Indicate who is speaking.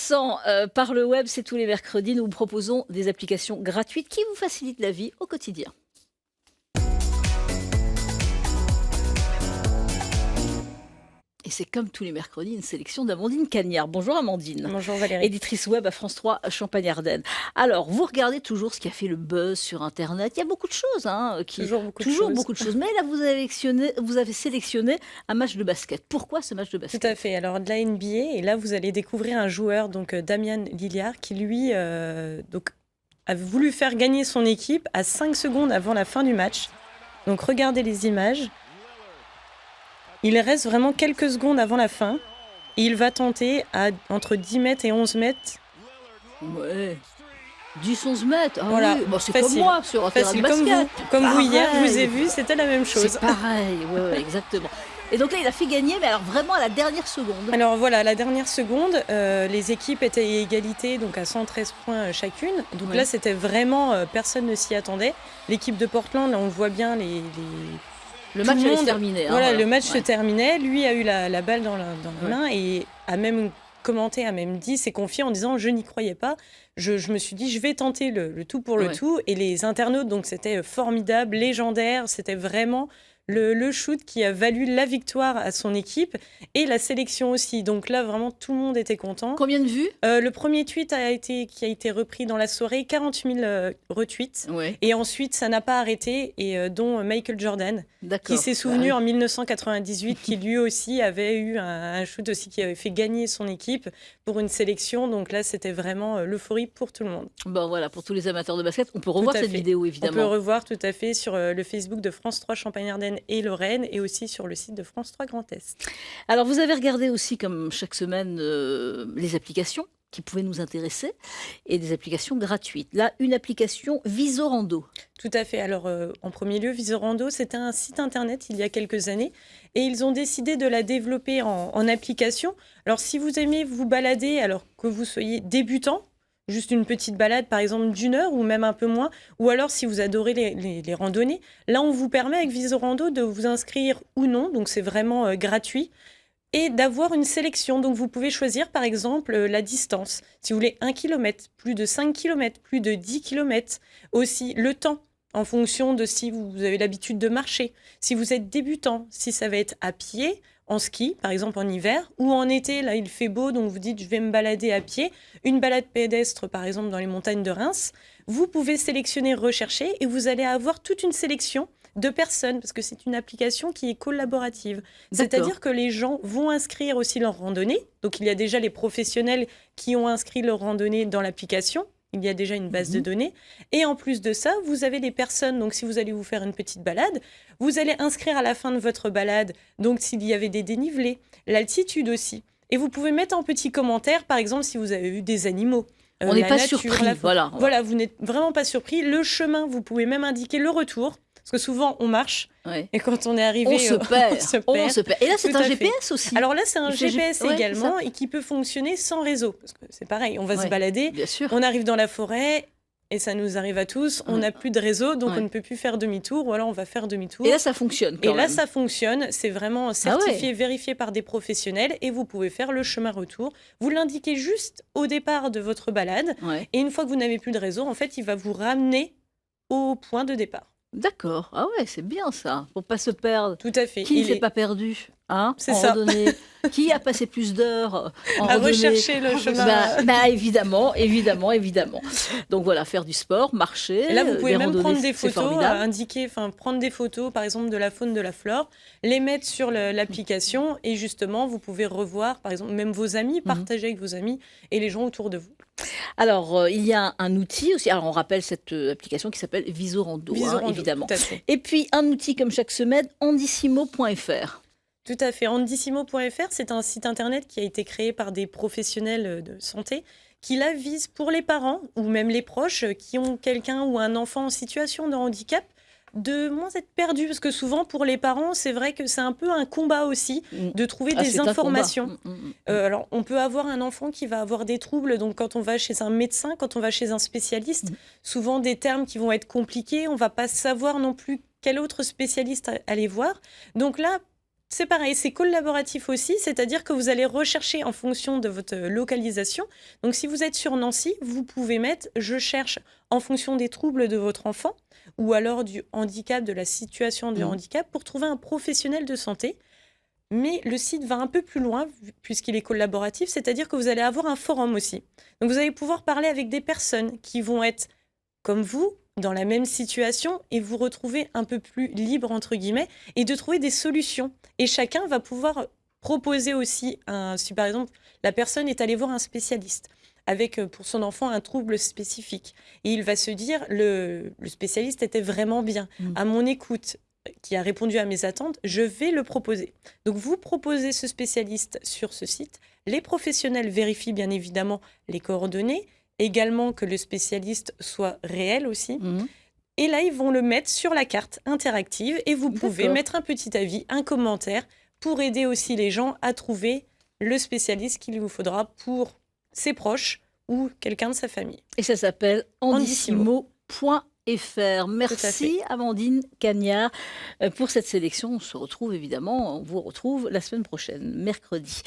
Speaker 1: passant par le web, c'est tous les mercredis. Nous vous proposons des applications gratuites qui vous facilitent la vie au quotidien. Et c'est comme tous les mercredis, une sélection d'Amandine Cagnard. Bonjour Amandine.
Speaker 2: Bonjour Valérie.
Speaker 1: Éditrice web à France 3 Champagne-Ardenne. Alors, vous regardez toujours ce qui a fait le buzz sur Internet. Il y a beaucoup de choses.
Speaker 2: Toujours
Speaker 1: beaucoup de choses. Mais là, vous avez sélectionné un match de basket. Pourquoi ce match de basket?
Speaker 2: Tout à fait. Alors, de la NBA. Et là, vous allez découvrir un joueur, donc Damian Lillard, qui lui a voulu faire gagner son équipe à 5 secondes avant la fin du match. Donc, regardez les images. Il reste vraiment quelques secondes avant la fin. Et il va tenter entre 10 mètres et 11 mètres.
Speaker 1: Ouais. 10-11 mètres. Ah
Speaker 2: voilà.
Speaker 1: Oui. Bon, c'est
Speaker 2: facile.
Speaker 1: comme moi sur un terrain de basket.
Speaker 2: Comme vous hier, je vous ai vu, c'était la même chose.
Speaker 1: C'est pareil, ouais, exactement. Et donc là, il a fait gagner, mais alors vraiment à la dernière seconde.
Speaker 2: Alors voilà, à la dernière seconde, les équipes étaient à égalité, donc à 113 points chacune. Donc là, c'était vraiment, personne ne s'y attendait. L'équipe de Portland, là, on le voit bien,
Speaker 1: le match allait se terminer.
Speaker 2: Voilà, le match se terminait. Lui a eu la balle dans la main et a même commenté, a même dit, s'est confié en disant « je n'y croyais pas ». Je me suis dit, je vais tenter le tout pour le tout. Et les internautes, donc c'était formidable, légendaire, c'était vraiment le shoot qui a valu la victoire à son équipe et la sélection aussi. Donc là, vraiment, tout le monde était content.
Speaker 1: Combien de vues?
Speaker 2: Le premier tweet qui a été repris dans la soirée, 40 000 retweets.
Speaker 1: Ouais.
Speaker 2: Et ensuite, ça n'a pas arrêté, et dont Michael Jordan, qui s'est souvenu en 1998 qui lui aussi avait eu un shoot aussi qui avait fait gagner son équipe pour une sélection. Donc là, c'était vraiment l'euphorie pour tout le monde.
Speaker 1: Bon voilà, pour tous les amateurs de basket, on peut revoir cette vidéo évidemment.
Speaker 2: On peut revoir tout à fait sur le Facebook de France 3 Champagne-Ardenne et Lorraine et aussi sur le site de France 3 Grand Est.
Speaker 1: Alors vous avez regardé aussi comme chaque semaine les applications qui pouvaient nous intéresser et des applications gratuites. Là, une application Visorando.
Speaker 2: Tout à fait. Alors en premier lieu, Visorando, c'était un site internet il y a quelques années et ils ont décidé de la développer en application. Alors si vous aimez vous balader alors que vous soyez débutant, juste une petite balade, par exemple, d'1 heure ou même un peu moins. Ou alors, si vous adorez les randonnées, là, on vous permet avec Visorando de vous inscrire ou non. Donc, c'est vraiment gratuit. Et d'avoir une sélection. Donc, vous pouvez choisir, par exemple, la distance. Si vous voulez 1 km, plus de 5 km, plus de 10 km. Aussi, le temps, en fonction de si vous avez l'habitude de marcher. Si vous êtes débutant, si ça va être à pied, en ski, par exemple en hiver, ou en été, là il fait beau, donc vous dites je vais me balader à pied, une balade pédestre par exemple dans les montagnes de Reims, vous pouvez sélectionner, rechercher, et vous allez avoir toute une sélection de personnes, parce que c'est une application qui est collaborative. C'est-à-dire que les gens vont inscrire aussi leur randonnée, donc il y a déjà les professionnels qui ont inscrit leur randonnée dans l'application. Il y a déjà une base de données. Et en plus de ça, vous avez des personnes, donc si vous allez vous faire une petite balade, vous allez inscrire à la fin de votre balade, donc s'il y avait des dénivelés, l'altitude aussi. Et vous pouvez mettre en petit commentaire, par exemple, si vous avez vu des animaux.
Speaker 1: On n'est pas surpris, voilà.
Speaker 2: Voilà, vous n'êtes vraiment pas surpris. Le chemin, vous pouvez même indiquer le retour. Parce que souvent, on marche, et quand on est arrivé,
Speaker 1: on se perd. Et là, c'est un GPS aussi.
Speaker 2: Alors là, c'est un GPS également, et qui peut fonctionner sans réseau. Parce que c'est pareil, on va se balader, on arrive dans la forêt, et ça nous arrive à tous, on n'a plus de réseau, donc on ne peut plus faire demi-tour, ou alors on va faire demi-tour.
Speaker 1: Et là, ça fonctionne quand même.
Speaker 2: Là, ça fonctionne, c'est vraiment certifié, vérifié par des professionnels, et vous pouvez faire le chemin retour. Vous l'indiquez juste au départ de votre balade, et une fois que vous n'avez plus de réseau, en fait, il va vous ramener au point de départ.
Speaker 1: D'accord. Ah ouais, c'est bien ça, pour pas se perdre.
Speaker 2: Tout à fait.
Speaker 1: Qui ne s'est pas perdu
Speaker 2: c'est ça.
Speaker 1: Randonnée. Qui a passé plus d'heures en randonnée?
Speaker 2: Rechercher le chemin.
Speaker 1: Évidemment. Donc voilà, faire du sport, marcher.
Speaker 2: Et là, vous pouvez même prendre des photos, prendre des photos, par exemple, de la faune, de la flore, les mettre sur l'application, et justement, vous pouvez revoir, par exemple, même vos amis, partager avec vos amis et les gens autour de vous.
Speaker 1: Alors, il y a un outil aussi. Alors, on rappelle cette application qui s'appelle Visorando, évidemment. Et puis, un outil comme chaque semaine, andissimo.fr.
Speaker 2: Tout à fait. Andissimo.fr, c'est un site internet qui a été créé par des professionnels de santé qui la vise pour les parents ou même les proches qui ont quelqu'un ou un enfant en situation de handicap de moins être perdu, parce que souvent pour les parents c'est vrai que c'est un peu un combat aussi de trouver des informations. Alors on peut avoir un enfant qui va avoir des troubles, donc quand on va chez un médecin, quand on va chez un spécialiste, souvent des termes qui vont être compliqués, on va pas savoir non plus quel autre spécialiste aller voir. Donc là, C'est pareil, c'est collaboratif aussi, c'est-à-dire que vous allez rechercher en fonction de votre localisation. Donc, si vous êtes sur Nancy, vous pouvez mettre « Je cherche en fonction des troubles de votre enfant » ou alors du handicap, de la situation de handicap, pour trouver un professionnel de santé. Mais le site va un peu plus loin, puisqu'il est collaboratif, c'est-à-dire que vous allez avoir un forum aussi. Donc, vous allez pouvoir parler avec des personnes qui vont être comme vous, dans la même situation, et vous retrouver un peu plus libre, entre guillemets, et de trouver des solutions. Et chacun va pouvoir proposer aussi, si par exemple, la personne est allée voir un spécialiste avec, pour son enfant, un trouble spécifique. Et il va se dire, le spécialiste était vraiment bien, à mon écoute, qui a répondu à mes attentes, je vais le proposer. Donc, vous proposez ce spécialiste sur ce site. Les professionnels vérifient bien évidemment les coordonnées, également que le spécialiste soit réel aussi. Et là, ils vont le mettre sur la carte interactive et vous pouvez mettre un petit avis, un commentaire pour aider aussi les gens à trouver le spécialiste qu'il vous faudra pour ses proches ou quelqu'un de sa famille.
Speaker 1: Et ça s'appelle andissimo.fr. Merci Amandine Cagnard pour cette sélection. On se retrouve évidemment, on vous retrouve la semaine prochaine, mercredi.